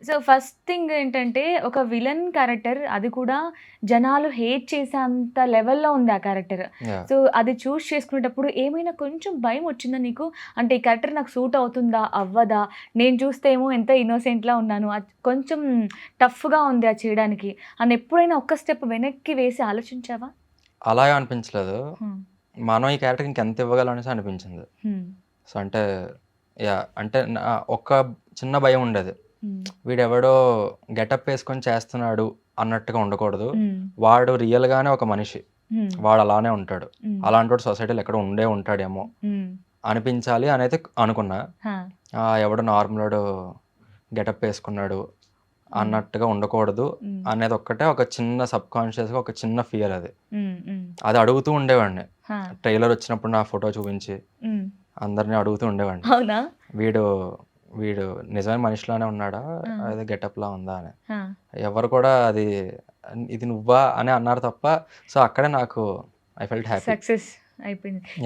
So, first thing ఏంటంటే, ఒక villain character అది కూడా జనాలు హేట్ చేసేంత లెవెల్‌లో ఉంది ఆ క్యారెక్టర్. యాహ్! సో, అది చూజ్ చేసుకునేటప్పుడు ఏమైనా కొంచెం భయమొచ్చిందా నీకు? అంటే ఈ క్యారెక్టర్ నాకు సూట్ అవుతుందా? అవ్వదా? నేను చూస్తే ఏమో ఎంత ఇన్నోసెంట్‌లా ఉన్నాను. కొంచెం టఫ్‌గా ఉంది అది చేయడానికి అని ఎప్పుడైనా ఒక్క స్టెప్ వెనక్కి వేసి ఆలోచించావా? అలా అనిపించలేదు. హ్మ్. మనం ఈ క్యారెక్టర్‌కి ఇంకెంత ఇవ్వగలం అనేసి అనిపించింది. హ్మ్. సో, అంటే యాహ్! అంటే ఒక చిన్న భయం ఉండేది. హ్మ్. వీడెవడో గెటప్ ఏసుకొని చేస్తున్నాడు అన్నట్టుగా ఉండకూడదు. హ్మ్. వాడు రియల్‌గానే ఒక మనిషి. హ్మ్. వాడలానే ఉంటాడు. హ్మ్. అలాంటోడు సొసైటీలో ఎక్కడో ఉండే ఉంటాడేమో హ్మ్. అనిపించాలి అనైతే అనుకున్నా. ఆ! ఎవడో నార్మలోడు గెటప్ ఏసుకున్నాడు హ్మ్. అన్నట్టుగా ఉండకూడదు హ్మ్. అనేదొక్కటే ఒక చిన్న సబ్‌కాన్షియస్‌గా ఒక చిన్న ఫియర్ అది. హ్మ్. హ్మ్. అది అడుగుతూ ఉండేవాడిని. ఆ! ట్రైలర్ వచ్చినప్పుడు నా ఫోటో చూపించి హ్మ్. అందరిని అడుగుతూ ఉండేవాడిని. అవునా? వీడు, వీడు నిజమైన మనిషిలానే ఉన్నాడా? ఆ! అదే గెటప్‌లా ఉందా అని. ఆ! ఎవరు కూడా అది ఇది నువ్వా? అని అన్నారు తప్ప సో, అక్కడే నాకు ఐ ఫెల్ట్ హ్యాపీ. సక్సెస్ అయిపోయింది.